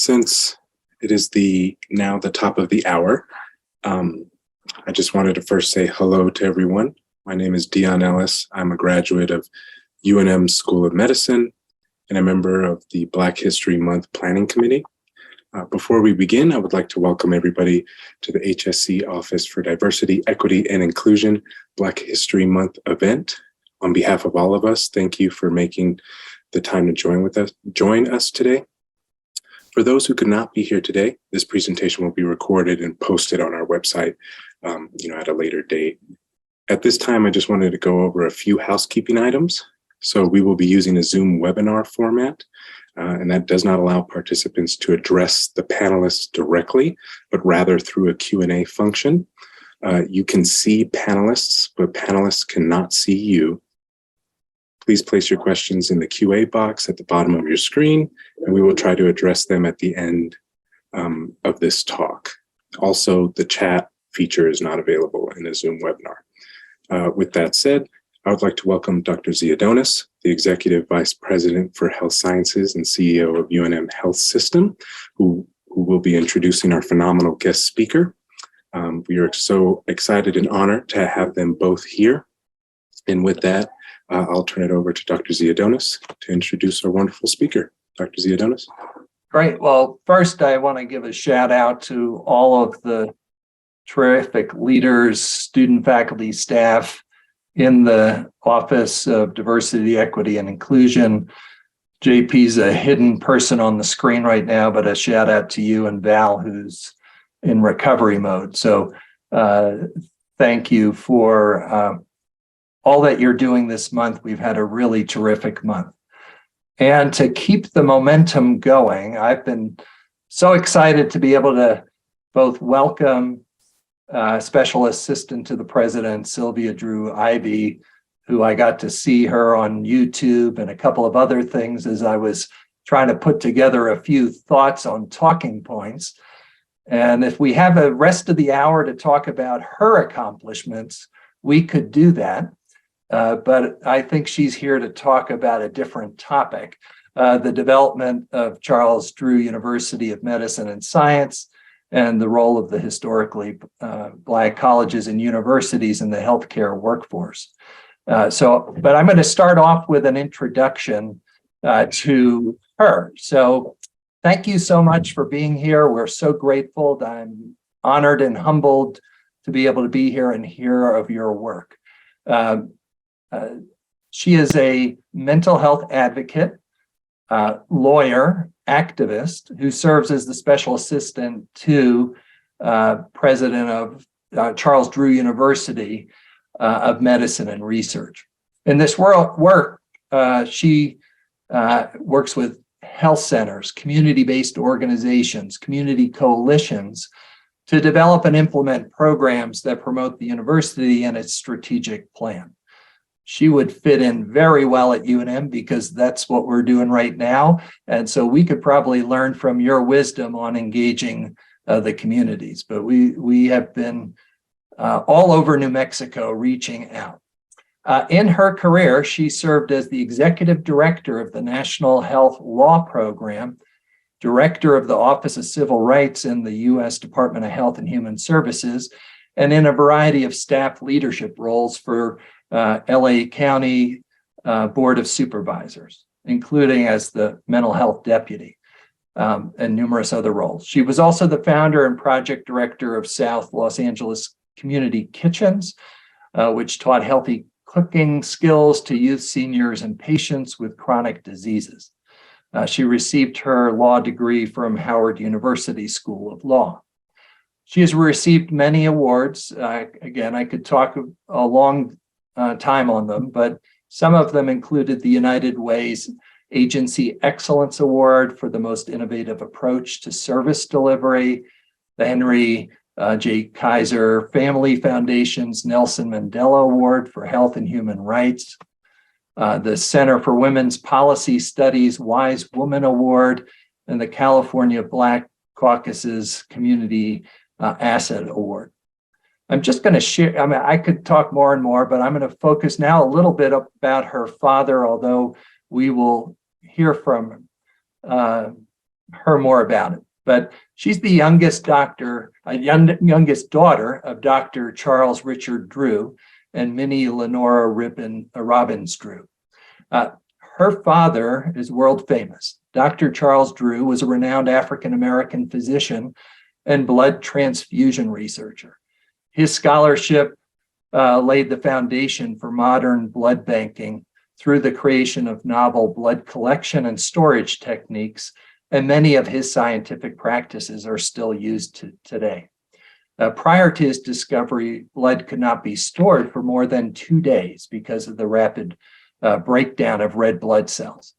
Since it is now the top of the hour, I just wanted to first say hello to everyone. My name is Deion Ellis. I'm a graduate of UNM School of Medicine and a member of the Black History Month Planning Committee. Before we begin, I would like to welcome everybody to the HSC Office for Diversity, Equity, and Inclusion Black History Month event. On behalf of all of us, thank you for making the time to join us today. For those who could not be here today, this presentation will be recorded and posted on our website, at a later date. At this time, I just wanted to go over a few housekeeping items. So we will be using a Zoom webinar format, and that does not allow participants to address the panelists directly, but rather through a Q&A function. You can see panelists, but panelists cannot see you. Please place your questions in the QA box at the bottom of your screen, and we will try to address them at the end of this talk. Also, the chat feature is not available in a Zoom webinar. With that said, I would like to welcome Dr. Ziodonis, the Executive Vice President for Health Sciences and CEO of UNM Health System, who will be introducing our phenomenal guest speaker. We are so excited and honored to have them both here. And with that, I'll turn it over to Dr. Ziodonis to introduce our wonderful speaker. Dr. Ziodonis. Great. Well, first, I want to give a shout out to all of the terrific leaders, student, faculty, staff in the Office of Diversity, Equity, and Inclusion. JP's a hidden person on the screen right now, but a shout out to you and Val, who's in recovery mode. So thank you for all that you're doing this month. We've had a really terrific month. And to keep the momentum going, I've been so excited to be able to both welcome Special Assistant to the President, Sylvia Ivie, who I got to see her on YouTube and a couple of other things as I was trying to put together a few thoughts on talking points. And if we have a rest of the hour to talk about her accomplishments, we could do that. But I think she's here to talk about a different topic, the development of Charles Drew University of Medicine and Science and the role of the historically Black colleges and universities in the healthcare workforce. But I'm going to start off with an introduction to her. So thank you so much for being here. We're so grateful. I'm honored and humbled to be able to be here and hear of your work. She is a mental health advocate, lawyer, activist who serves as the special assistant to president of Charles Drew University of Medicine and Research. In this work, she works with health centers, community-based organizations, community coalitions to develop and implement programs that promote the university and its strategic plan. She would fit in very well at UNM because that's what we're doing right now. And so we could probably learn from your wisdom on engaging the communities. But we have been all over New Mexico reaching out. In her career, she served as the executive director of the National Health Law Program, director of the Office of Civil Rights in the U.S. Department of Health and Human Services, and in a variety of staff leadership roles for LA County Board of Supervisors, including as the mental health deputy and numerous other roles. She was also the founder and project director of South Los Angeles Community Kitchens, which taught healthy cooking skills to youth, seniors, and patients with chronic diseases. She received her law degree from Howard University School of Law. She has received many awards. Again, I could talk a long time on them, but some of them included the United Way's Agency Excellence Award for the most innovative approach to service delivery, the Henry J. Kaiser Family Foundation's Nelson Mandela Award for Health and Human Rights, the Center for Women's Policy Studies Wise Woman Award, and the California Black Caucus's Community Asset Award. I'm just going to share, I could talk more and more, but I'm going to focus now a little bit about her father, although we will hear from her more about it. But she's the youngest youngest daughter of Dr. Charles Richard Drew and Minnie Lenora Robbins Drew. Her father is world famous. Dr. Charles Drew was a renowned African-American physician and blood transfusion researcher. His scholarship laid the foundation for modern blood banking through the creation of novel blood collection and storage techniques, and many of his scientific practices are still used today. Prior to his discovery, blood could not be stored for more than 2 days because of the rapid breakdown of red blood cells.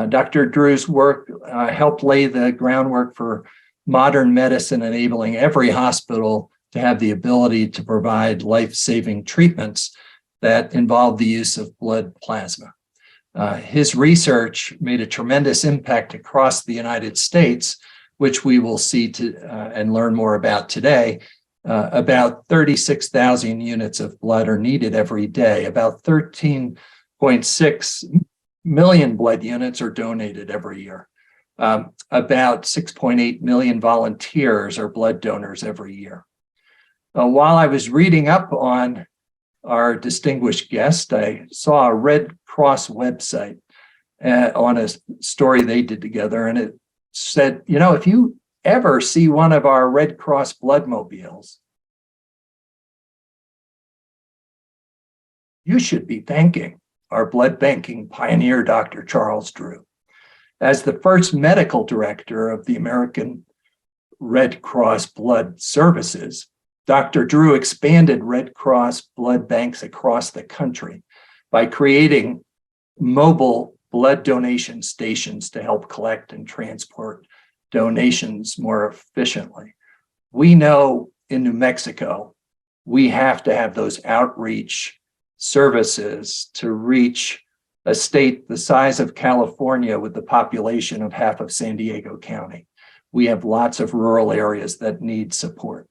Dr. Drew's work helped lay the groundwork for modern medicine, enabling every hospital to have the ability to provide life-saving treatments that involve the use of blood plasma. His research made a tremendous impact across the United States, which we will see and learn more about today. About 36,000 units of blood are needed every day. About 13.6 million blood units are donated every year. About 6.8 million volunteers are blood donors every year. While I was reading up on our distinguished guest, I saw a Red Cross website on a story they did together, and it said, you know, if you ever see one of our Red Cross blood mobiles, you should be thanking our blood banking pioneer, Dr. Charles Drew. As the first medical director of the American Red Cross Blood Services, Dr. Drew expanded Red Cross blood banks across the country by creating mobile blood donation stations to help collect and transport donations more efficiently. We know in New Mexico, we have to have those outreach services to reach a state the size of California with the population of half of San Diego County. We have lots of rural areas that need support.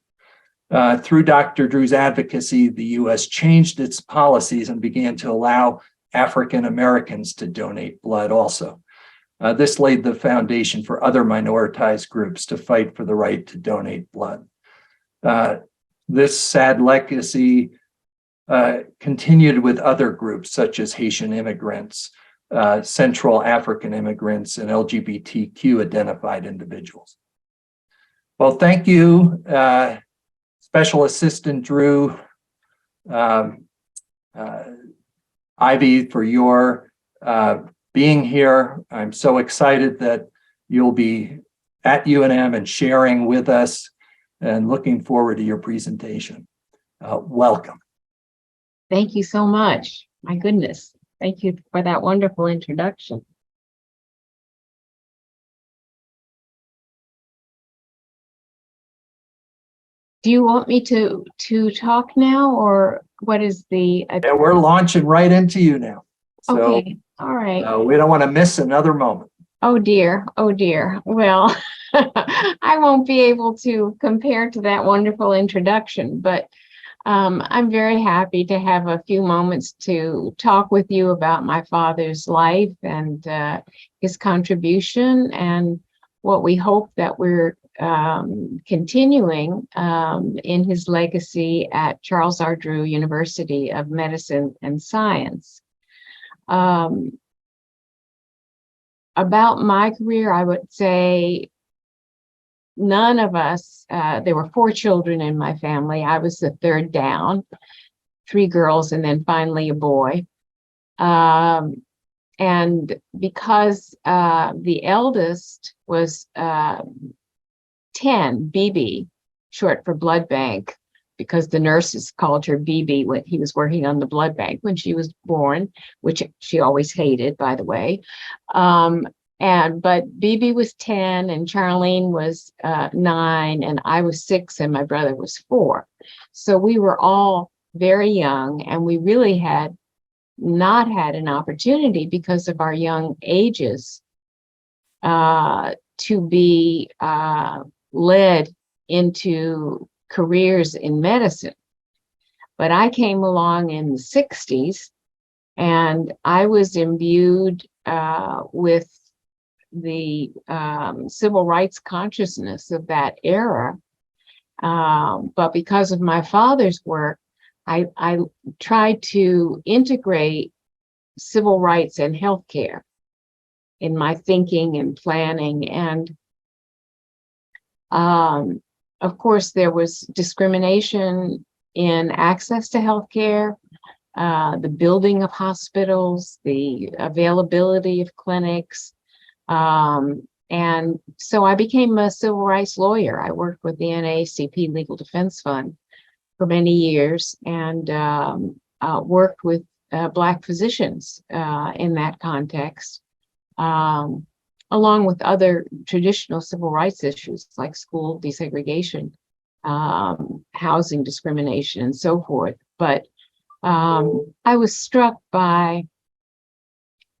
Through Dr. Drew's advocacy, the U.S. changed its policies and began to allow African Americans to donate blood also. This laid the foundation for other minoritized groups to fight for the right to donate blood. This sad legacy continued with other groups such as Haitian immigrants, Central African immigrants, and LGBTQ identified individuals. Well, thank you, Special Assistant Drew, Ivie, for your being here. I'm so excited that you'll be at UNM and sharing with us, and looking forward to your presentation. Welcome. Thank you so much. My goodness. Thank you for that wonderful introduction. Do you want me to talk now, or what is the? Yeah, we're launching right into you now. So, okay. All right. We don't want to miss another moment. Oh dear. Oh dear. Well, I won't be able to compare to that wonderful introduction, but I'm very happy to have a few moments to talk with you about my father's life and his contribution, and what we hope that we're continuing in his legacy at Charles R. Drew University of Medicine and Science. About my career, I would say none of us, there were 4 children in my family. I was the third down, 3 girls, and then finally a boy. And because the eldest was 10, BB, short for blood bank, because the nurses called her BB when he was working on the blood bank when she was born, which she always hated, by the way. But BB was 10 and Charlene was 9 and I was 6 and my brother was 4. So we were all very young, and we really had not had an opportunity because of our young ages to be led into careers in medicine. But I came along in the 60s, and I was imbued with the civil rights consciousness of that era. But because of my father's work, I tried to integrate civil rights and healthcare in my thinking and planning. And of course, there was discrimination in access to healthcare, the building of hospitals, the availability of clinics. And so I became a civil rights lawyer. I worked with the NAACP Legal Defense Fund for many years and worked with Black physicians in that context, along with other traditional civil rights issues like school desegregation, housing discrimination, and so forth. But I was struck by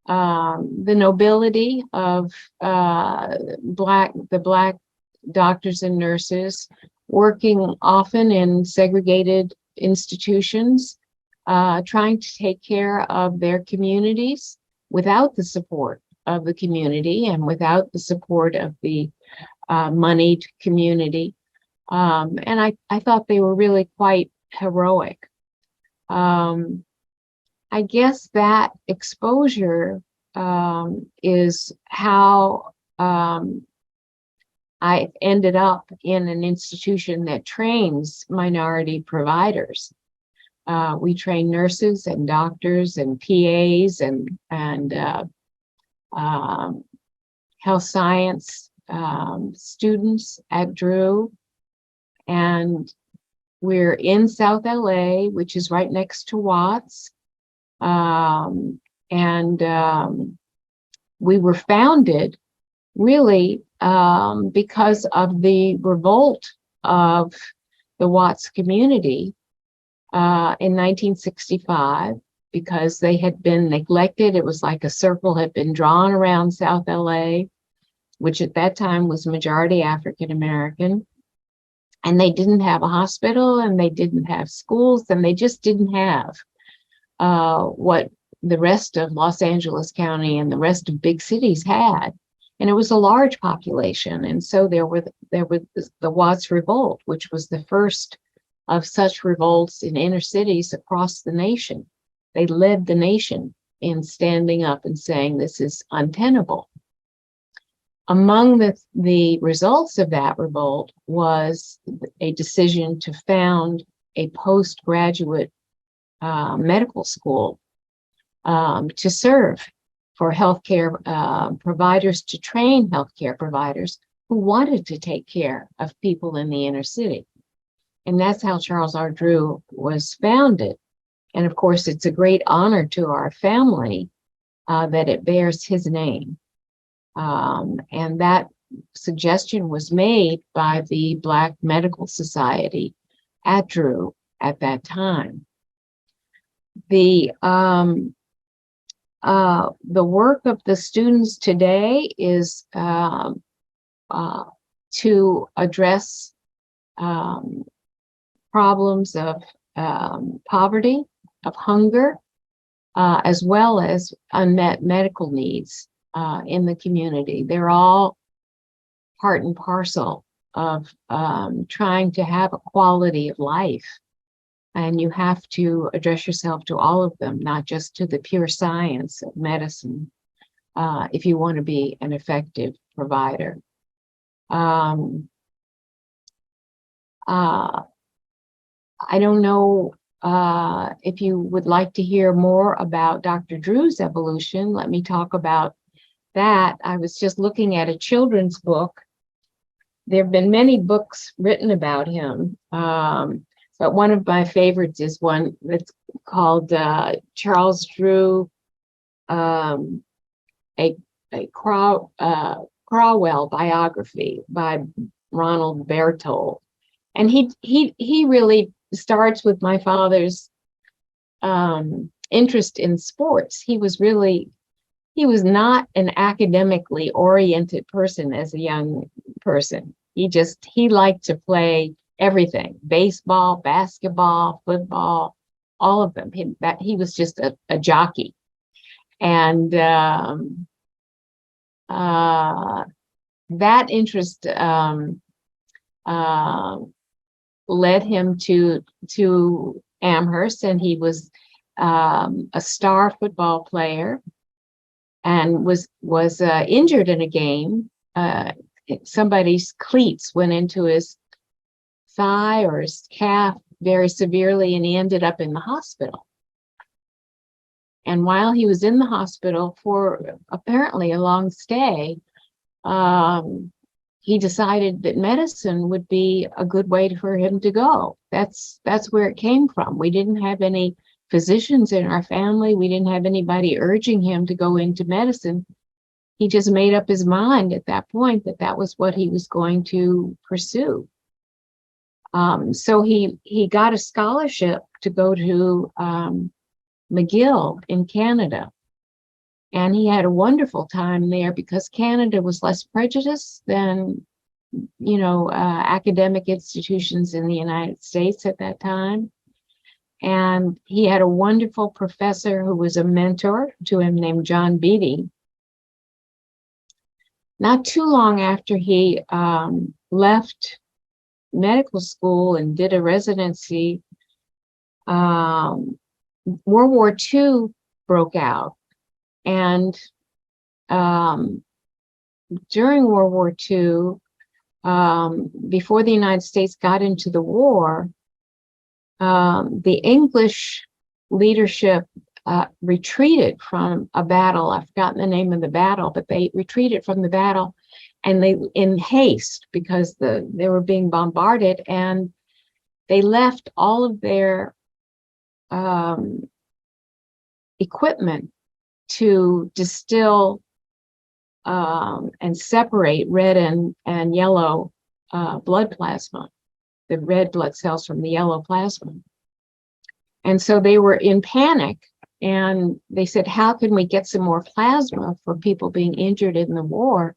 the nobility of the Black doctors and nurses working often in segregated institutions, trying to take care of their communities without the support of the community and without the support of the moneyed community. And I thought they were really quite heroic. I guess that exposure is how I ended up in an institution that trains minority providers. We train nurses and doctors and PAs and health science students at Drew. And we're in South LA, which is right next to Watts. We were founded really because of the revolt of the Watts community in 1965, because they had been neglected. It was like a circle had been drawn around South LA, which at that time was majority African American. And they didn't have a hospital, and they didn't have schools, and they just didn't have what the rest of Los Angeles County and the rest of big cities had. And it was a large population. And so there was the Watts Revolt, which was the first of such revolts in inner cities across the nation. They led the nation in standing up and saying this is untenable. Among the results of that revolt was a decision to found a postgraduate medical school to serve for healthcare providers, to train healthcare providers who wanted to take care of people in the inner city. And that's how Charles R. Drew was founded. And of course, it's a great honor to our family that it bears his name. And that suggestion was made by the Black Medical Society at Drew at that time. The work of the students today is to address problems of poverty, of hunger, as well as unmet medical needs in the community. They're all part and parcel of trying to have a quality of life. And you have to address yourself to all of them, not just to the pure science of medicine, if you want to be an effective provider. I don't know if you would like to hear more about Dr. Drew's evolution. Let me talk about that. I was just looking at a children's book. There have been many books written about him, but one of my favorites is one that's called Charles Drew, a Crowell biography by Ronald Berthold. And he really starts with my father's interest in sports. He was not an academically oriented person as a young person. He liked to play everything: baseball, basketball, football, all of them. He was just a jockey. And that interest led him to Amherst, and he was a star football player, and was injured in a game. Somebody's cleats went into his thigh or his calf very severely, and he ended up in the hospital. And while he was in the hospital for apparently a long stay, he decided that medicine would be a good way for him to go. That's where it came from. We didn't have any physicians in our family. We didn't have anybody urging him to go into medicine. He just made up his mind at that point that that was what he was going to pursue. So he got a scholarship to go to McGill in Canada. And he had a wonderful time there because Canada was less prejudiced than, academic institutions in the United States at that time. And he had a wonderful professor who was a mentor to him named John Beatty. Not too long after he left medical school and did a residency, World War II broke out. And during World War II, before the United States got into the war, the English leadership retreated from a battle. I've forgotten the name of the battle, but they retreated from the battle, and they, in haste, because they were being bombarded, and they left all of their equipment to distill and separate red and yellow blood plasma, the red blood cells from the yellow plasma. And so they were in panic, and they said, how can we get some more plasma for people being injured in the war?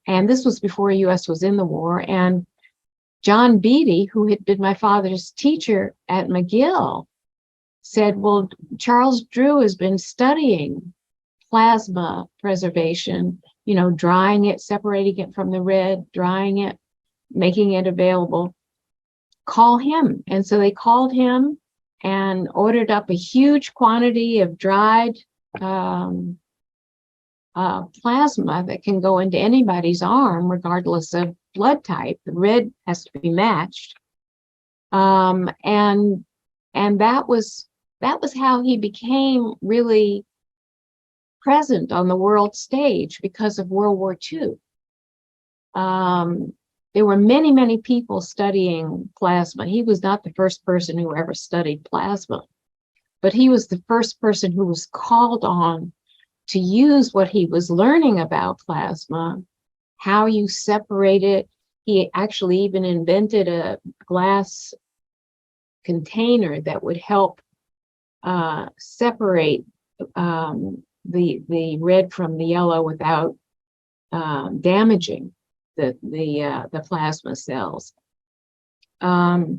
And this was before the US was in the war. And John Beatty, who had been my father's teacher at McGill, said, well, Charles Drew has been studying plasma preservation, drying it, separating it from the red, drying it, making it available. Call him. And so they called him and ordered up a huge quantity of dried plasma that can go into anybody's arm, regardless of blood type. The red has to be matched. And that was how he became really present on the world stage because of World War II. There were many, many people studying plasma. He was not the first person who ever studied plasma, but he was the first person who was called on to use what he was learning about plasma, how you separate it. He actually even invented a glass container that would help separate the red from the yellow without damaging the plasma cells. So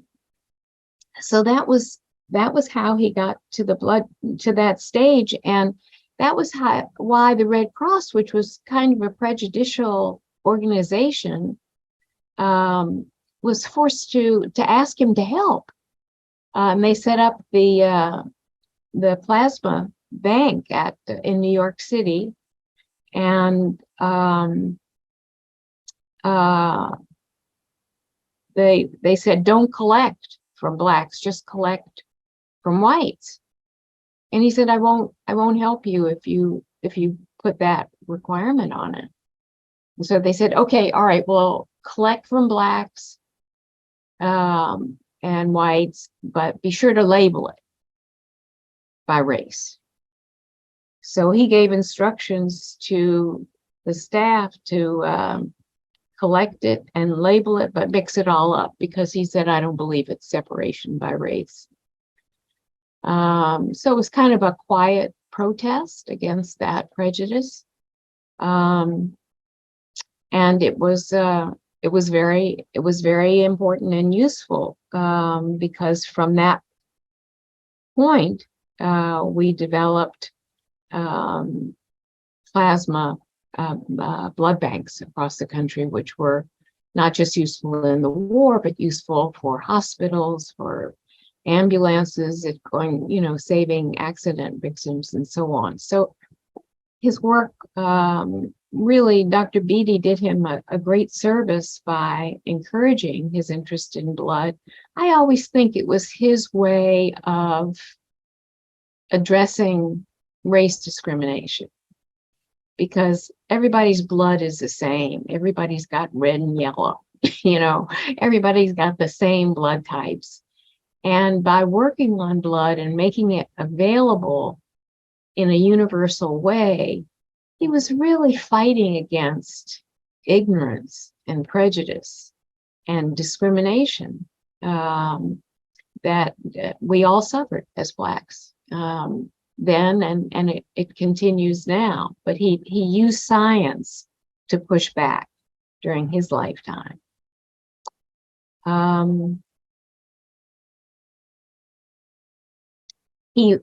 that was how he got to that stage, and that was why the Red Cross, which was kind of a prejudicial organization, was forced to ask him to help. And they set up the plasma bank in New York City, and they said, don't collect from blacks, just collect from whites. And he said, I won't help you if you put that requirement on it. And so they said, okay, all right, well, collect from blacks and whites, but be sure to label it by race. So he gave instructions to the staff to collect it and label it, but mix it all up, because he said, I don't believe it's separation by race. So it was kind of a quiet protest against that prejudice. And it was very important and useful, because from that point, we developed plasma blood banks across the country, which were not just useful in the war, but useful for hospitals, for ambulances, it going, saving accident victims and so on. So his work, really, Dr. Beatty did him a great service by encouraging his interest in blood. I always think it was his way of addressing race discrimination, because everybody's blood is the same. Everybody's got red and yellow, everybody's got the same blood types. And by working on blood and making it available in a universal way, he was really fighting against ignorance and prejudice and discrimination that we all suffered as Blacks then, and it continues now. But he used science to push back during his lifetime.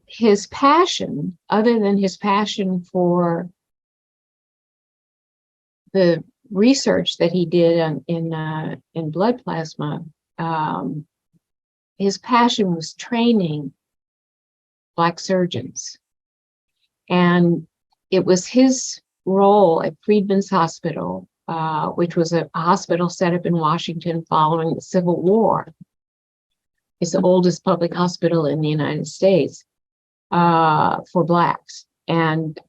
His passion, other than his passion for the research that he did in blood plasma, his passion was training Black surgeons. And it was his role at Freedman's Hospital, which was a hospital set up in Washington following the Civil War. It's the oldest public hospital in the United States for Blacks. And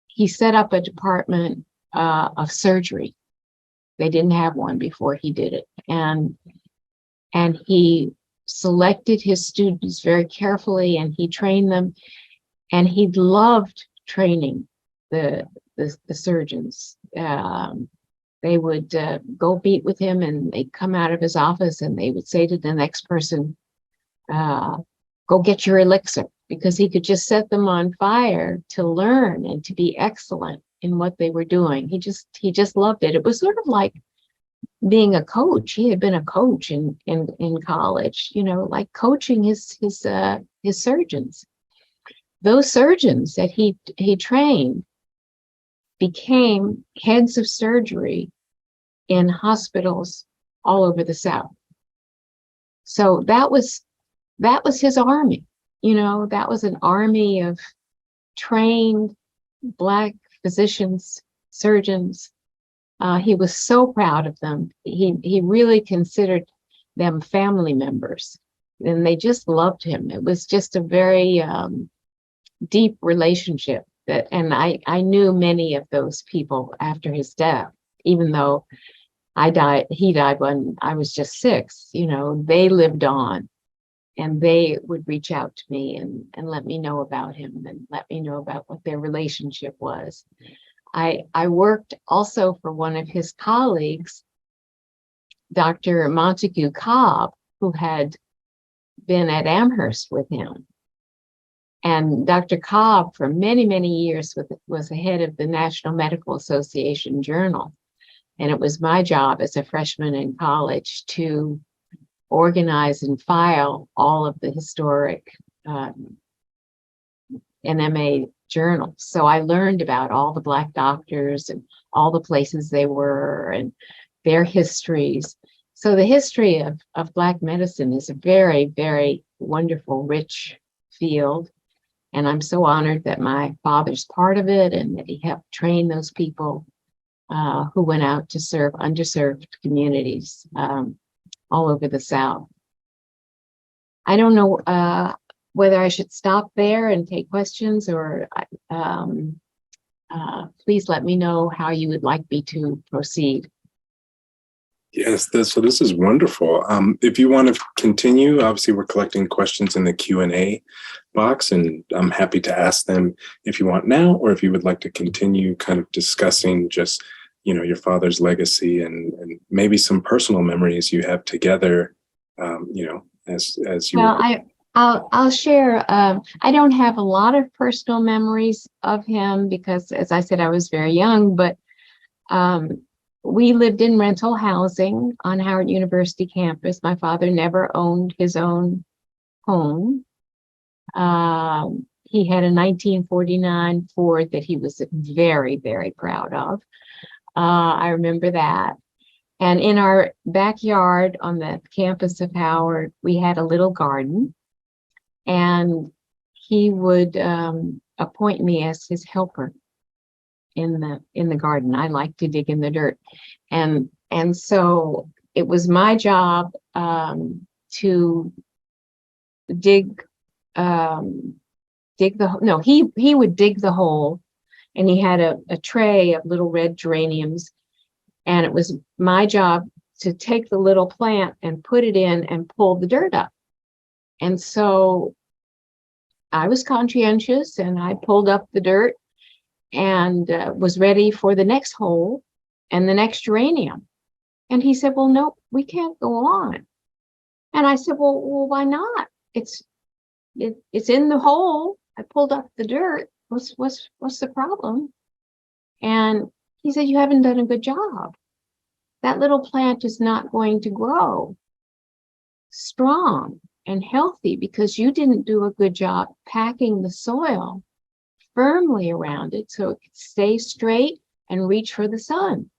he set up a department of surgery. They didn't have one before he did it. And he selected his students very carefully, and he trained them. And he loved training the surgeons. They would go meet with him, and they'd come out of his office and they would say to the next person, go get your elixir, because he could just set them on fire to learn and to be excellent in what they were doing. He just loved it. It was sort of like being a coach. He had been a coach in college, like coaching his surgeons. Those surgeons that he trained became heads of surgery in hospitals all over the South. So that was his army. That was an army of trained Black physicians, surgeons. He was so proud of them. He really considered them family members, and they just loved him. It was just a very deep relationship. And I knew many of those people after his death, even though he died when I was just 6. They lived on, and they would reach out to me and let me know about him and let me know about what their relationship was. I worked also for one of his colleagues, Dr. Montague Cobb, who had been at Amherst with him. And Dr. Cobb, for many, many years, was the head of the National Medical Association Journal. And it was my job as a freshman in college to organize and file all of the historic NMA journals. So I learned about all the Black doctors and all the places they were and their histories. So the history of Black medicine is a very, very wonderful, rich field. And I'm so honored that my father's part of it and that he helped train those people who went out to serve underserved communities all over the South. I don't know whether I should stop there and take questions, or please let me know how you would like me to proceed. Yes, so this is wonderful. If you want to continue, obviously we're collecting questions in the Q&A box, and I'm happy to ask them if you want now, or if you would like to continue kind of discussing just, your father's legacy and maybe some personal memories you have together, as you. Well, I'll share. I don't have a lot of personal memories of him because, as I said, I was very young, but we lived in rental housing on Howard University campus. My father never owned his own home. he had a 1949 Ford that he was very, very proud of. I remember that. And in our backyard on the campus of Howard, we had a little garden, and he would appoint me as his helper in the garden. I like to dig in the dirt, and so it was my job to dig he would dig the hole, and he had a tray of little red geraniums, and it was my job to take the little plant and put it in and pull the dirt up. And so I was conscientious, and I pulled up the dirt and was ready for the next hole and the next geranium. And he said, well, no, we can't go on. And I said, well, why not? It's in the hole. I pulled up the dirt. What's the problem? And he said, you haven't done a good job. That little plant is not going to grow strong and healthy because you didn't do a good job packing the soil firmly around it so it could stay straight and reach for the sun.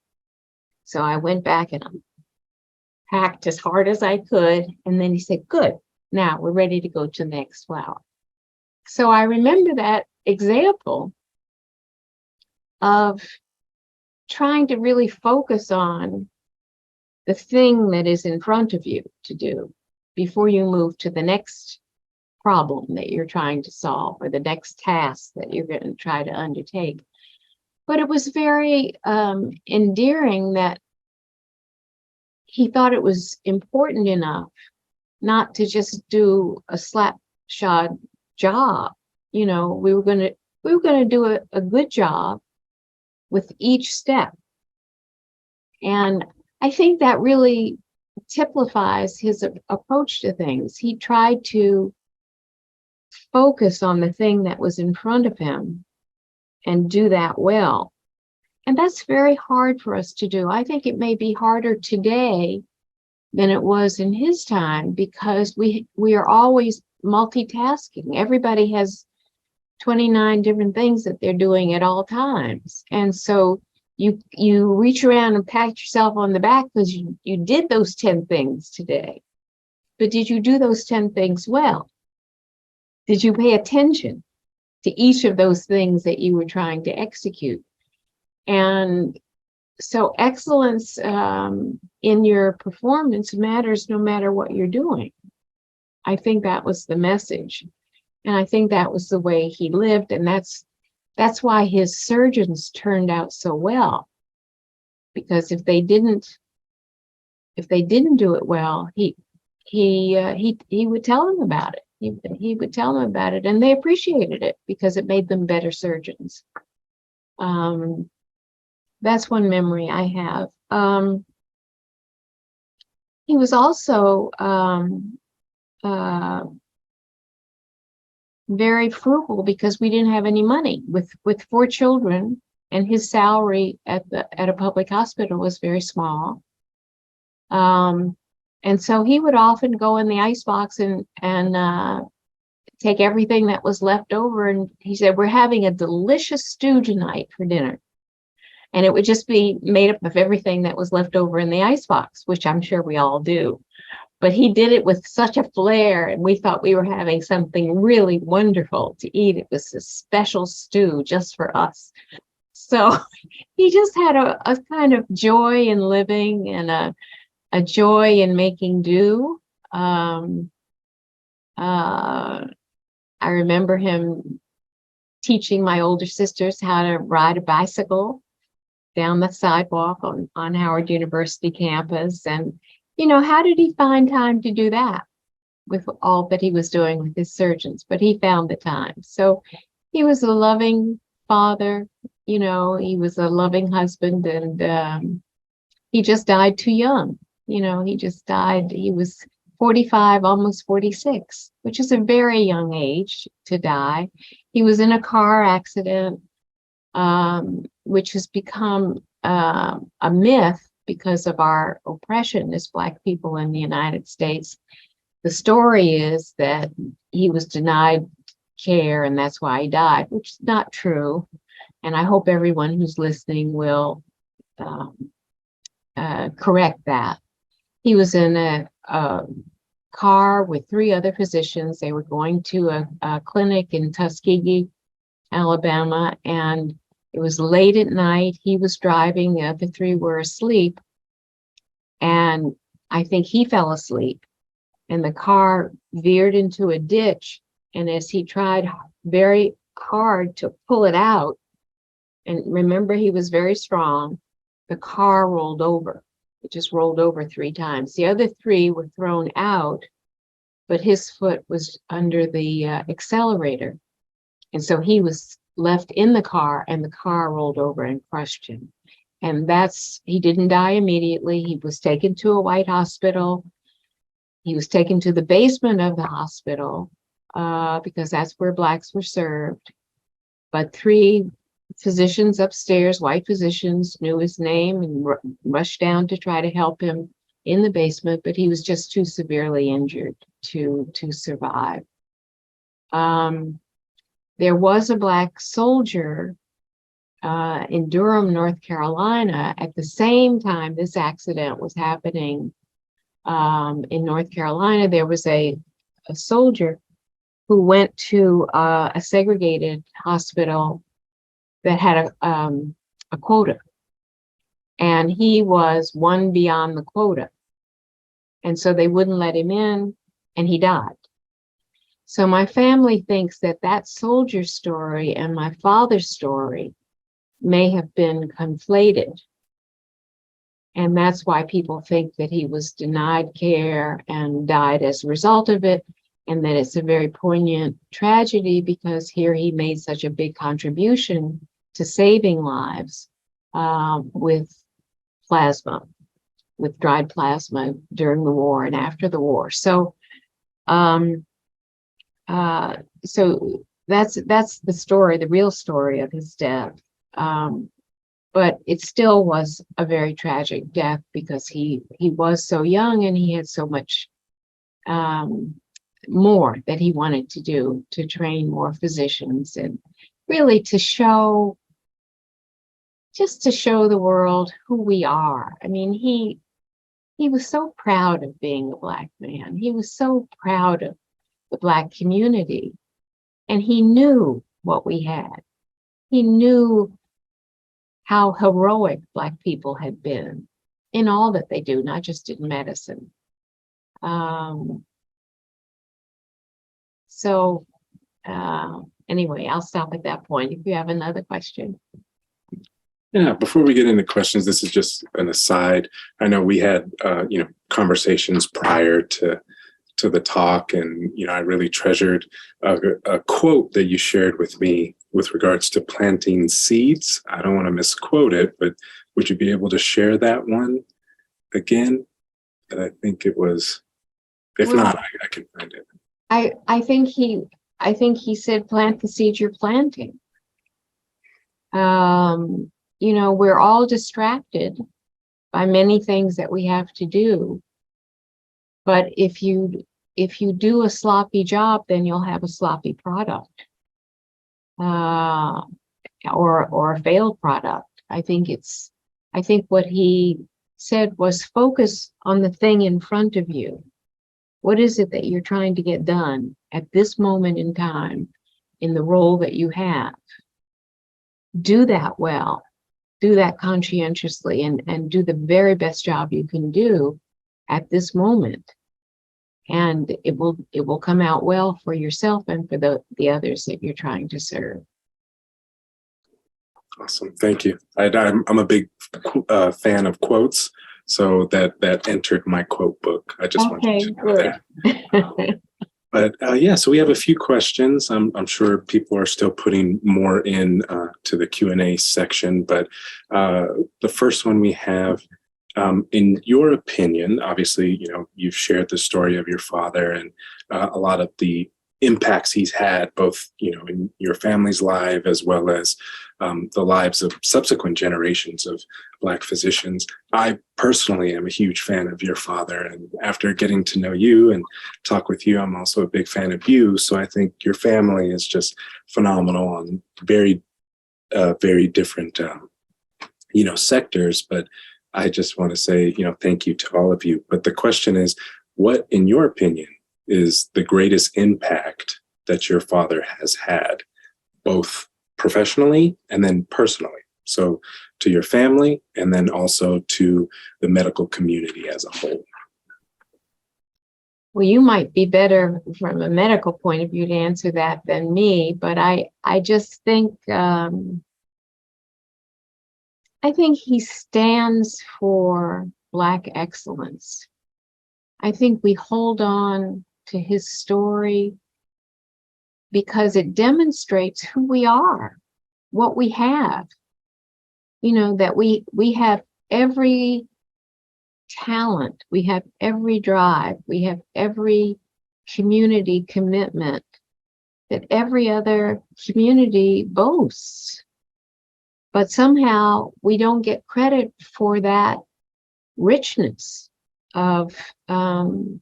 So I went back and packed as hard as I could. And then he said, good, now we're ready to go to the next flower. So I remember that example of trying to really focus on the thing that is in front of you to do before you move to the next problem that you're trying to solve or the next task that you're going to try to undertake. But it was very endearing that he thought it was important enough not to just do a slapshod job. You know, we were going to do a good job with each step. And I think that really typifies his approach to things. He tried to focus on the thing that was in front of him and do that well. And that's very hard for us to do. I think it may be harder today than it was in his time because we are always multitasking. Everybody has 29 different things that they're doing at all times. And so you reach around and pat yourself on the back because you did those 10 things today. But did you do those 10 things well? Did you pay attention to each of those things that you were trying to execute? And so excellence in your performance matters no matter what you're doing. I think that was the message. And I think that was the way he lived. And that's why his surgeons turned out so well. Because if they didn't do it well, he would tell them about it. He would tell them about it, and they appreciated it because it made them better surgeons. That's one memory I have. He was also very frugal because we didn't have any money with 4 children, and his salary at a public hospital was very small. And so he would often go in the icebox and take everything that was left over. And he said, we're having a delicious stew tonight for dinner. And it would just be made up of everything that was left over in the icebox, which I'm sure we all do. But he did it with such a flair, and we thought we were having something really wonderful to eat. It was a special stew just for us. So he just had a kind of joy in living and a joy in making do. I remember him teaching my older sisters how to ride a bicycle down the sidewalk on Howard University campus. And, you know, how did he find time to do that with all that he was doing with his surgeons? But he found the time. So he was a loving father, you know, he was a loving husband, and he just died too young. You know, he just died. He was 45, almost 46, which is a very young age to die. He was in a car accident, which has become a myth because of our oppression as Black people in the United States. The story is that he was denied care and that's why he died, which is not true. And I hope everyone who's listening will correct that. He was in a car with 3 other physicians. They were going to a clinic in Tuskegee, Alabama, and it was late at night. He was driving, the other 3 were asleep, and I think he fell asleep, and the car veered into a ditch, and as he tried very hard to pull it out, and remember he was very strong, the car rolled over. It just rolled over 3 times. The other 3 were thrown out, but his foot was under the accelerator. And so he was left in the car and the car rolled over and crushed him. And he didn't die immediately. He was taken to a white hospital. He was taken to the basement of the hospital because that's where Blacks were served. But 3 physicians upstairs, white physicians, knew his name and rushed down to try to help him in the basement, but he was just too severely injured to survive. There was a Black soldier in Durham, North Carolina. At the same time this accident was happening in North Carolina, there was a soldier who went to a segregated hospital that had a quota, and he was one beyond the quota, and so they wouldn't let him in, and he died. So my family thinks that soldier story and my father's story may have been conflated, and that's why people think that he was denied care and died as a result of it, and that it's a very poignant tragedy because here he made such a big contribution to saving lives with plasma, with dried plasma during the war and after the war. So, so that's the story, the real story of his death. But it still was a very tragic death because he was so young and he had so much more that he wanted to do, to train more physicians and really to show the world who we are. I mean, he was so proud of being a Black man. He was so proud of the Black community, and he knew what we had. He knew how heroic Black people had been in all that they do, not just in medicine. Anyway, I'll stop at that point. If you have another question. Yeah, before we get into questions, this is just an aside. I know we had conversations prior to the talk, and I really treasured a quote that you shared with me with regards to planting seeds. I don't want to misquote it, but would you be able to share that one again? And I think it was. If not, I can find it. I think he said, "Plant the seed you're planting." We're all distracted by many things that we have to do. But if you do a sloppy job, then you'll have a sloppy product, or a failed product. I think what he said was focus on the thing in front of you. What is it that you're trying to get done at this moment in time in the role that you have? Do that well, do that conscientiously, and do the very best job you can do at this moment. And it will come out well for yourself and for the others that you're trying to serve. Awesome, thank you. I'm a big fan of quotes, so that entered my quote book. I just wanted to know that. But so we have a few questions. I'm sure people are still putting more in to the Q&A section. But the first one we have, in your opinion, obviously, you've shared the story of your father and a lot of the impacts he's had, both, in your family's life as well as the lives of subsequent generations of Black physicians. I personally am a huge fan of your father, and after getting to know you and talk with you, I'm also a big fan of you. So I think your family is just phenomenal on very different, sectors. But I just want to say, thank you to all of you. But the question is, what, in your opinion, is the greatest impact that your father has had, both professionally and then personally? So to your family, and then also to the medical community as a whole. Well, you might be better from a medical point of view to answer that than me, but I just think I think he stands for Black excellence. I think we hold on to his story because it demonstrates who we are, what we have. That we have every talent, we have every drive, we have every community commitment that every other community boasts. But somehow we don't get credit for that richness of not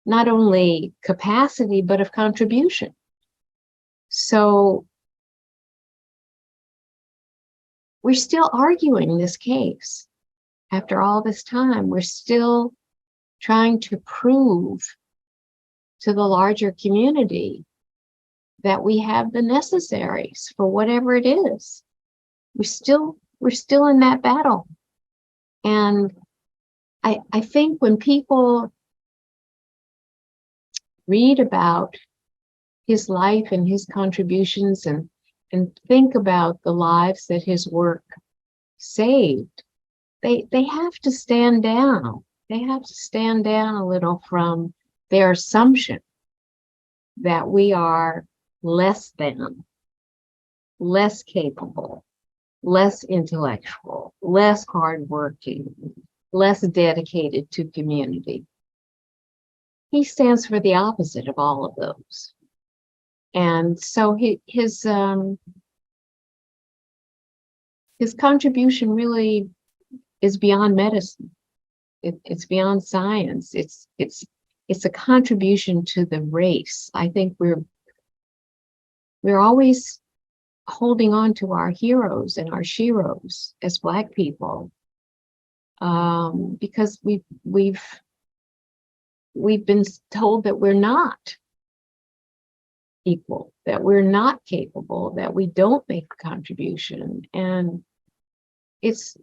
only capacity, but of contribution. So we're still arguing this case. After all this time, we're still trying to prove to the larger community that we have the necessaries for whatever it is. We're still in that battle. And I think when people read about his life and his contributions and think about the lives that his work saved, they have to stand down. They have to stand down a little from their assumption that we are less than, less capable, less intellectual, less hardworking, less dedicated to community. He stands for the opposite of all of those. And so his contribution really is beyond medicine. It's beyond science. It's a contribution to the race. I think we're always holding on to our heroes and our sheroes as Black people, because we've been told that we're not equal, that we're not capable, that we don't make a contribution. And it's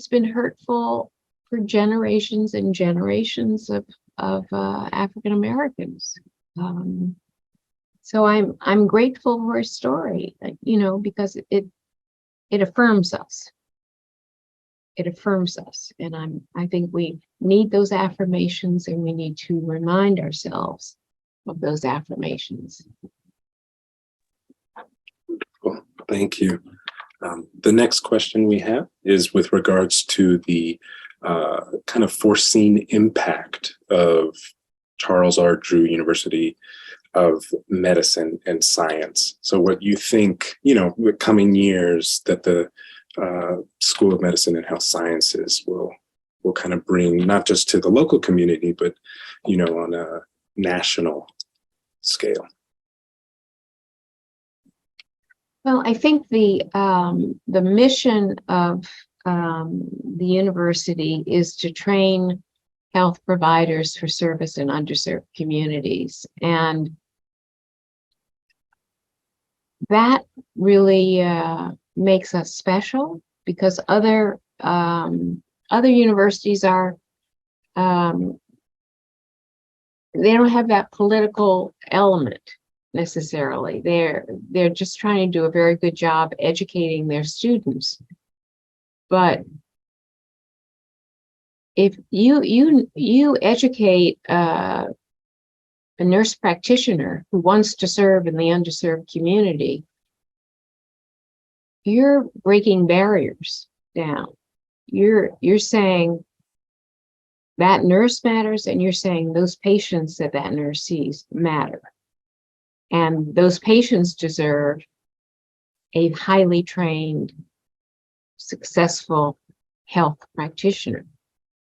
been hurtful for generations and generations of African Americans. So I'm grateful for his story, because it affirms us. It affirms us, and I think we need those affirmations, and we need to remind ourselves of those affirmations. Well, thank you. The next question we have is with regards to the kind of foreseen impact of Charles R. Drew University of Medicine and Science. So what you think, the coming years that the School of Medicine and Health Sciences will kind of bring, not just to the local community, but, on a national scale. Well, I think the mission of the university is to train health providers for service in underserved communities, and that really makes us special, because other universities are they don't have that political element necessarily. They're just trying to do a very good job educating their students. But if you educate a nurse practitioner who wants to serve in the underserved community, you're breaking barriers down. You're saying, that nurse matters, and you're saying those patients that that nurse sees matter. And those patients deserve a highly trained, successful health practitioner.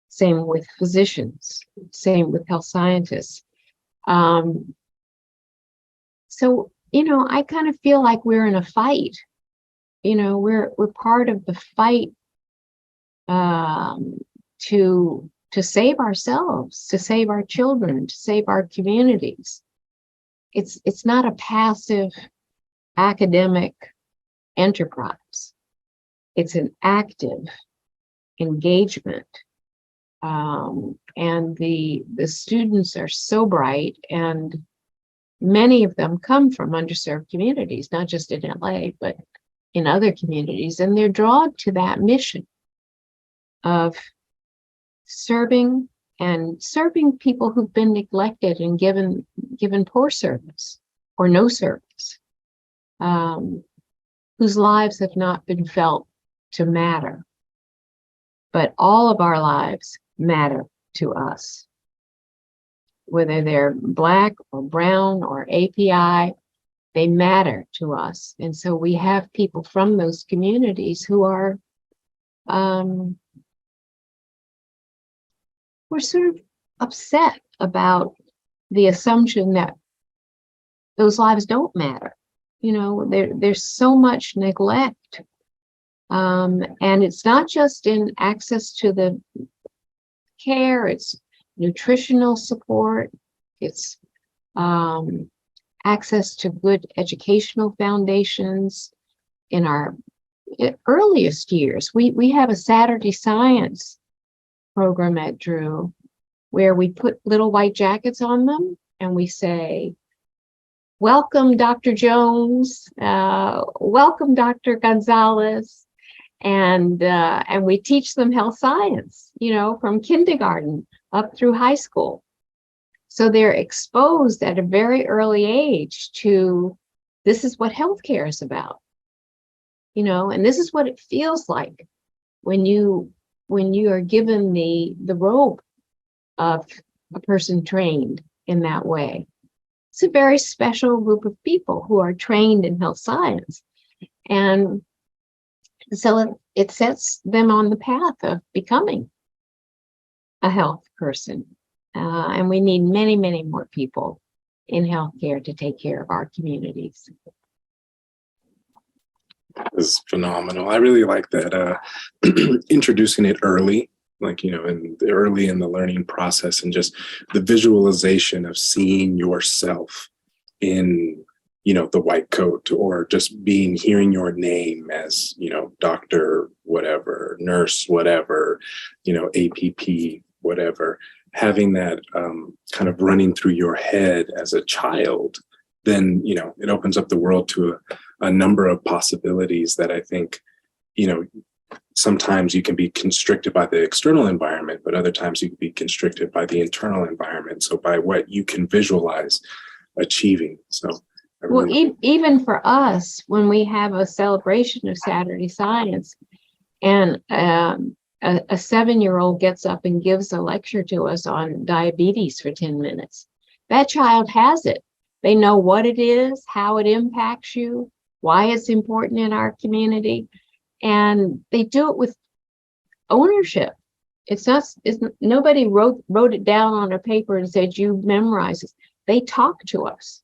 Same with physicians, same with health scientists. So, I kind of feel like we're in a fight. We're part of the fight to save ourselves, to save our children, to save our communities. It's not a passive academic enterprise. It's an active engagement. And the students are so bright, and many of them come from underserved communities, not just in LA, but in other communities. And they're drawn to that mission of serving people who've been neglected and given poor service or no service, whose lives have not been felt to matter. But all of our lives matter to us, whether they're Black or brown or API, they matter to us. And so we have people from those communities who are, we're sort of upset about the assumption that those lives don't matter. There's so much neglect. And it's not just in access to the care, it's nutritional support, it's access to good educational foundations in our earliest years. We have a Saturday science program at Drew where we put little white jackets on them and we say, "Welcome, Dr. Jones, welcome, Dr. Gonzalez." And we teach them health science, from kindergarten up through high school. So they're exposed at a very early age to, this is what healthcare is about, and this is what it feels like when you are given the robe of a person trained in that way. It's a very special group of people who are trained in health science. And so it sets them on the path of becoming a health person. And we need many, many more people in healthcare to take care of our communities. That was phenomenal. I really like that, introducing it early, early in the learning process, and just the visualization of seeing yourself in the white coat, or just hearing your name as, doctor, whatever, nurse, whatever, APP, whatever, having that kind of running through your head as a child, then, it opens up the world to a number of possibilities that I think, sometimes you can be constricted by the external environment, but other times you can be constricted by the internal environment. So by what you can visualize achieving. So well, even for us, when we have a celebration of Saturday Science, and a 7-year-old gets up and gives a lecture to us on diabetes for 10 minutes, that child has it. They know what it is, how it impacts you, why it's important in our community, and they do it with ownership. Nobody wrote it down on a paper and said, "You memorize it." They talk to us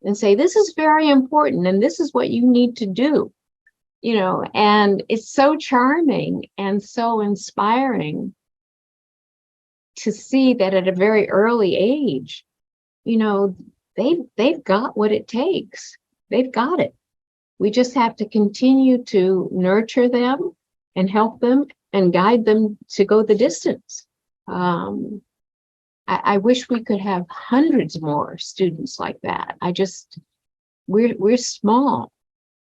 and say, "This is very important, and this is what you need to do." And it's so charming and so inspiring to see that at a very early age, they've got what it takes. They've got it. We just have to continue to nurture them and help them and guide them to go the distance. I wish we could have hundreds more students like that. We're small,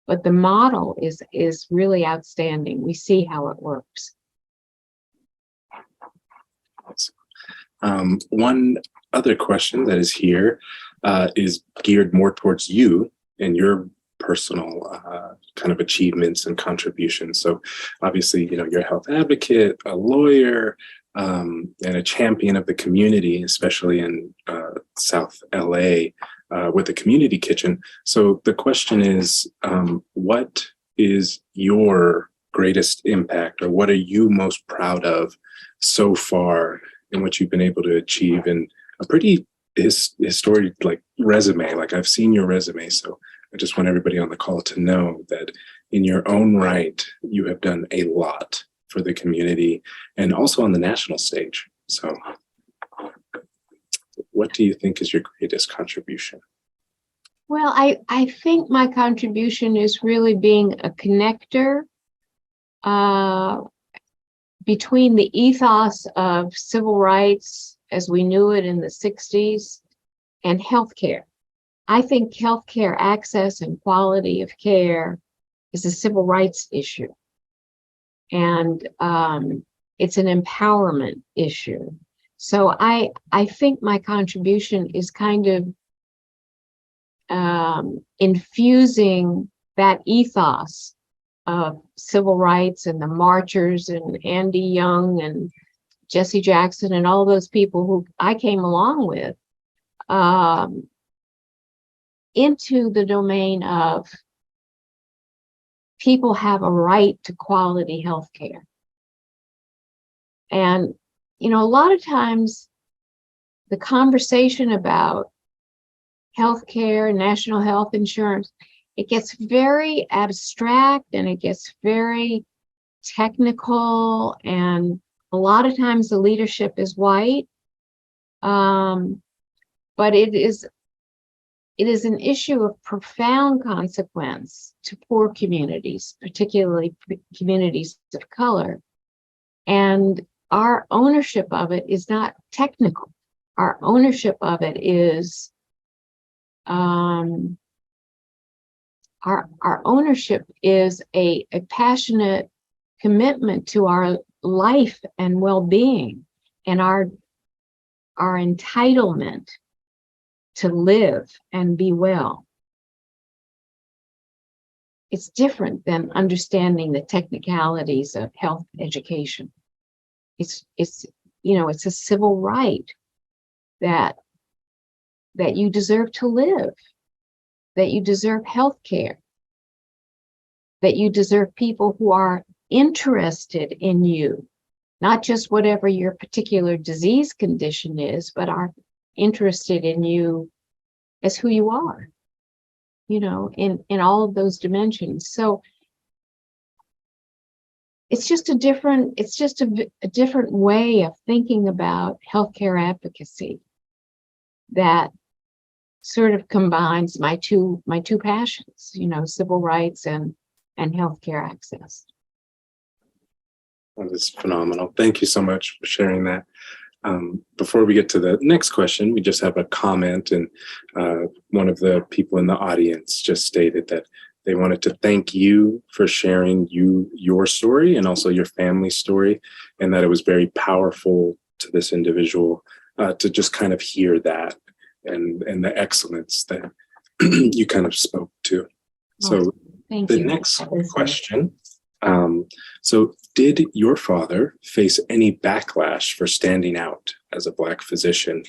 but the model is really outstanding. We see how it works. One other question that is here is geared more towards you and your personal kind of achievements and contributions. So obviously, you're a health advocate, a lawyer, and a champion of the community, especially in South LA, with the community kitchen. So the question is, what is your greatest impact, or what are you most proud of so far in what you've been able to achieve in a pretty historic like resume? Like, I've seen your resume, so I just want everybody on the call to know that in your own right, you have done a lot for the community and also on the national stage. So what do you think is your greatest contribution? Well, I think my contribution is really being a connector between the ethos of civil rights as we knew it in the 60s and healthcare. I think healthcare access and quality of care is a civil rights issue. And it's an empowerment issue. So I think my contribution is kind of infusing that ethos of civil rights and the marchers and Andy Young and Jesse Jackson and all those people who I came along with into the domain of people have a right to quality health care. And, you know, a lot of times the conversation about healthcare, national health insurance, it gets very abstract and it gets very technical. And a lot of times the leadership is white. But it is an issue of profound consequence to poor communities, particularly communities of color. And our ownership of it is not technical. Our ownership of it is our ownership is a passionate commitment to our life and well-being and our entitlement to live and be well. It's different than understanding the technicalities of health education. It's you know, it's a civil right that you deserve to live, that you deserve health care, that you deserve people who are interested in you, not just whatever your particular disease condition is, but are interested in you as who you are, you know, in all of those dimensions. So it's just a different way of thinking about healthcare advocacy that sort of combines my two passions, you know, civil rights and healthcare access. That is phenomenal. Thank you so much for sharing that. Before we get to the next question, we just have a comment, and one of the people in the audience just stated that they wanted to thank you for sharing your story and also your family's story, and that it was very powerful to this individual to just kind of hear that and the excellence that you kind of spoke to. So Thank the you. next question. So did your father face any backlash for standing out as a Black physician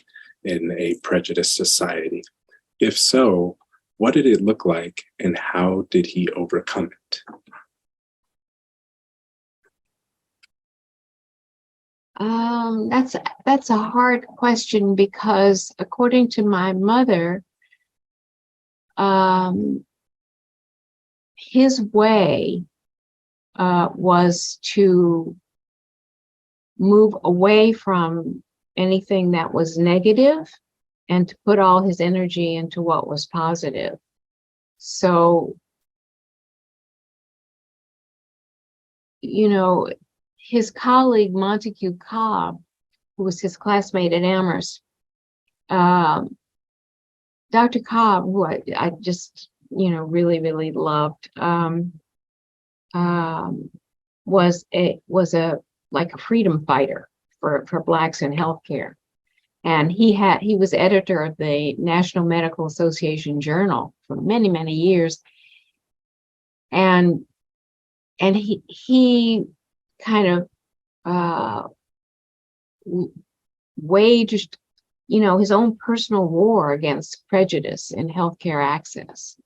in a prejudiced society? If so, what did it look like and how did he overcome it? That's a hard question because according to my mother, his way was to move away from anything that was negative and to put all his energy into what was positive. So, you know, his colleague, Montague Cobb, who was his classmate at Amherst, Dr. Cobb, who I just, you know, really, really loved, was a like a freedom fighter for Blacks in healthcare. And he was editor of the National Medical Association Journal for many, many years. And he kind of waged, his own personal war against prejudice in healthcare access.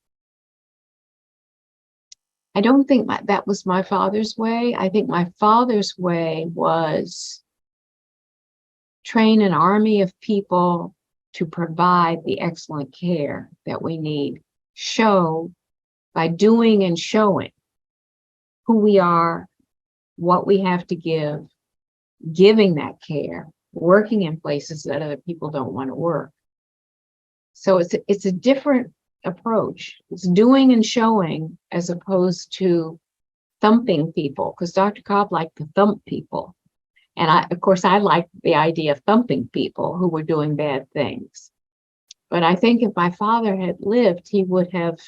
I don't think that was my father's way. I think my father's way was train an army of people to provide the excellent care that we need. Show by doing and showing who we are, what we have to give, giving that care, working in places that other people don't want to work. So it's a different approach. It's doing and showing as opposed to thumping people, because Dr. Cobb liked to thump people. And I liked the idea of thumping people who were doing bad things. But I think if my father had lived, he would have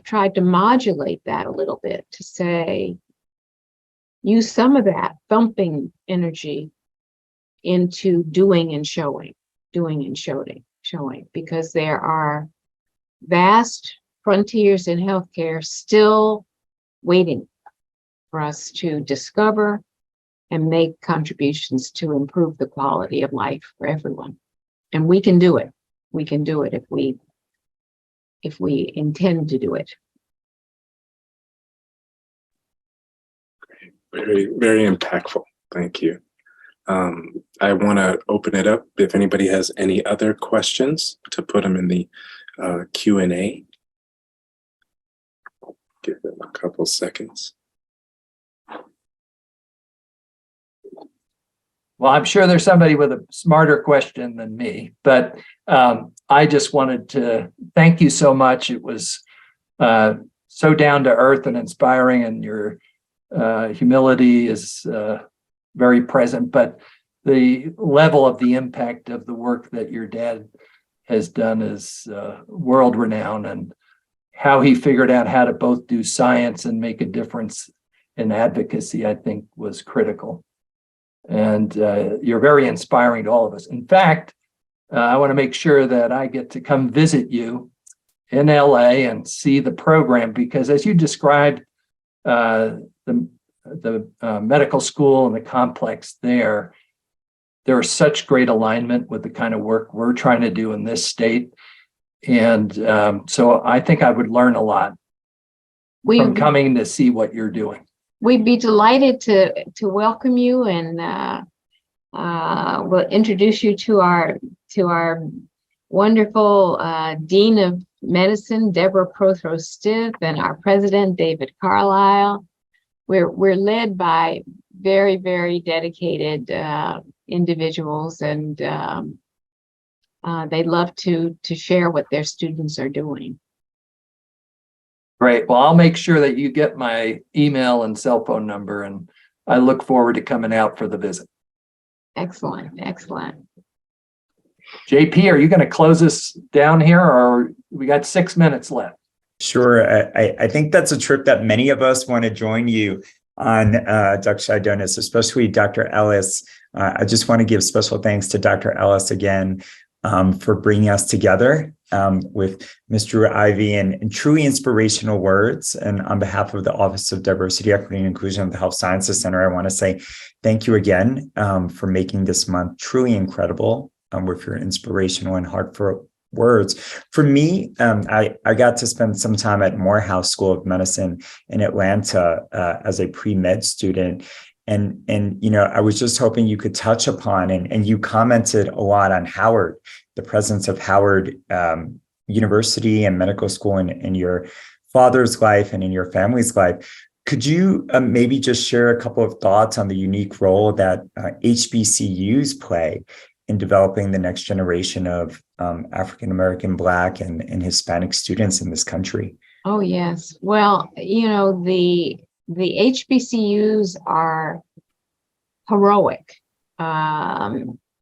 tried to modulate that a little bit, to say, use some of that thumping energy into doing and showing, because there are vast frontiers in healthcare still waiting for us to discover and make contributions to improve the quality of life for everyone. And we can do it. We can do it if we intend to do it. Very, very impactful. Thank you. I want to open it up if anybody has any other questions, to put them in the Q&A. Give them a couple seconds. Well, I'm sure there's somebody with a smarter question than me, but I just wanted to thank you so much. It was so down to earth and inspiring, and your humility is very present, but the level of the impact of the work that your dad has done is world renowned, and how he figured out how to both do science and make a difference in advocacy, I think, was critical. And you're very inspiring to all of us. In fact, I want to make sure that I get to come visit you in LA and see the program, because as you described the medical school and the complex there is such great alignment with the kind of work we're trying to do in this state. And so I think I would learn a lot from coming to see what you're doing. We'd be delighted to welcome you, and we'll introduce you to our wonderful Dean of Medicine, Deborah Prothro-Stiff, and our President, David Carlisle. We're led by very, very dedicated individuals, and they love to share what their students are doing. Great. Well, I'll make sure that you get my email and cell phone number, and I look forward to coming out for the visit. Excellent. Excellent. JP, are you going to close us down here, or we got 6 minutes left? Sure. I think that's a trip that many of us want to join you on, Dr. Shidonis, especially Dr. Ellis. I just want to give special thanks to Dr. Ellis again for bringing us together with Mr. Ivie and truly inspirational words. And on behalf of the Office of Diversity, Equity, and Inclusion of the Health Sciences Center, I want to say thank you again for making this month truly incredible with your inspirational and heartfelt words. For me, I got to spend some time at Morehouse School of Medicine in Atlanta as a pre-med student. And I was just hoping you could touch upon, and you commented a lot on Howard, the presence of Howard University and medical school in your father's life and in your family's life. Could you maybe just share a couple of thoughts on the unique role that HBCUs play in developing the next generation of African-American, Black, and Hispanic students in this country? Oh, yes. Well, the HBCUs are heroic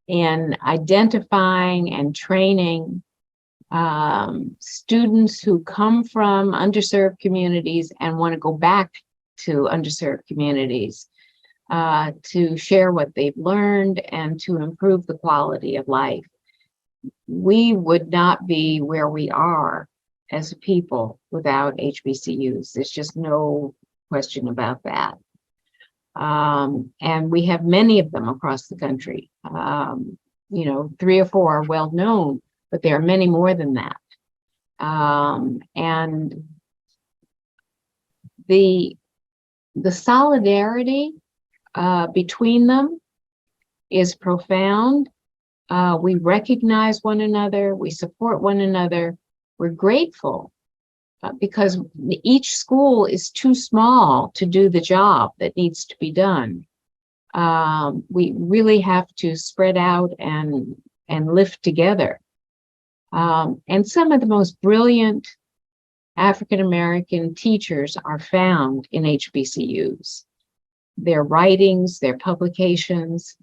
in identifying and training students who come from underserved communities and want to go back to underserved communities to share what they've learned and to improve the quality of life. We would not be where we are as a people without HBCUs. There's just no question about that. And we have many of them across the country. 3 or 4 are well known, but there are many more than that. And the solidarity between them is profound. We recognize one another, we support one another, we're grateful because each school is too small to do the job that needs to be done. We really have to spread out and lift together. And some of the most brilliant African-American teachers are found in HBCUs. Their writings, their publications,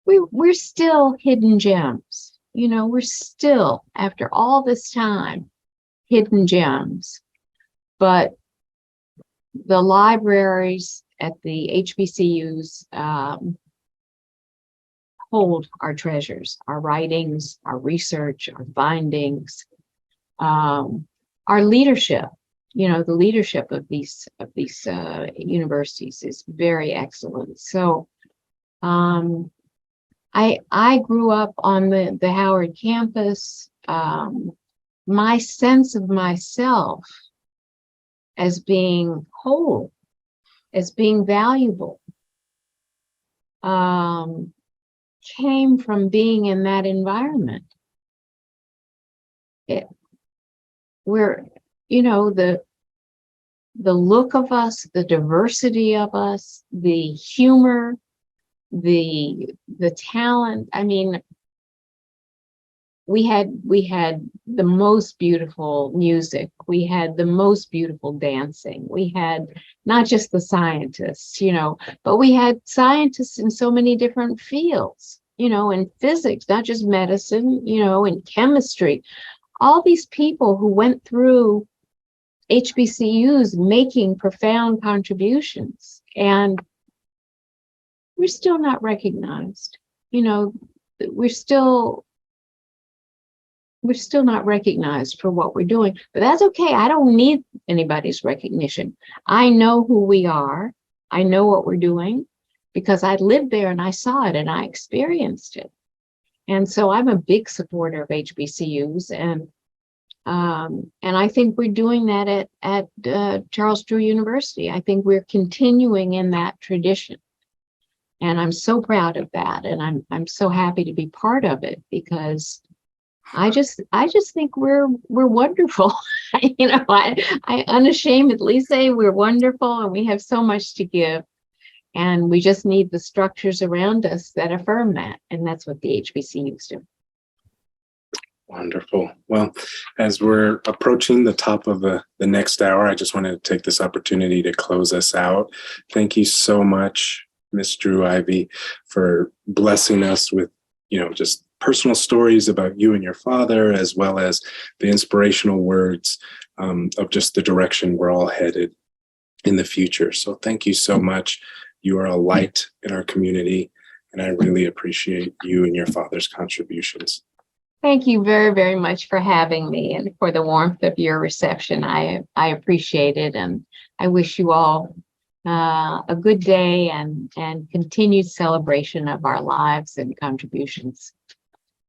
we're still hidden gems. We're still, after all this time, hidden gems. But the libraries at the HBCUs hold our treasures, our writings, our research, our findings, our leadership. The leadership of these universities is very excellent. So I grew up on the Howard campus. My sense of myself as being whole, as being valuable, came from being in that environment. Where, the look of us, the diversity of us, the humor, the talent. I mean, we had the most beautiful music. We had the most beautiful dancing. We had not just the scientists, but we had scientists in so many different fields, in physics, not just medicine, in chemistry. All these people who went through HBCUs making profound contributions, and we're still not recognized. We're still not recognized for what we're doing, but that's okay. I don't need anybody's recognition. I know who we are. I know what we're doing because I lived there and I saw it and I experienced it. And so I'm a big supporter of HBCUs, and I think we're doing that at Charles Drew University. I think we're continuing in that tradition, and I'm so proud of that, and I'm so happy to be part of it because I just think we're wonderful. I unashamedly say we're wonderful, and we have so much to give. And we just need the structures around us that affirm that. And that's what the HBCUs do. Wonderful. Well, as we're approaching the top of the next hour, I just wanted to take this opportunity to close us out. Thank you so much, Ms. Drew Ivie, for blessing us with, just personal stories about you and your father, as well as the inspirational words of just the direction we're all headed in the future. So thank you so much. You are a light in our community, and I really appreciate you and your father's contributions. Thank you very, very much for having me and for the warmth of your reception. I appreciate it, and I wish you all a good day and continued celebration of our lives and contributions.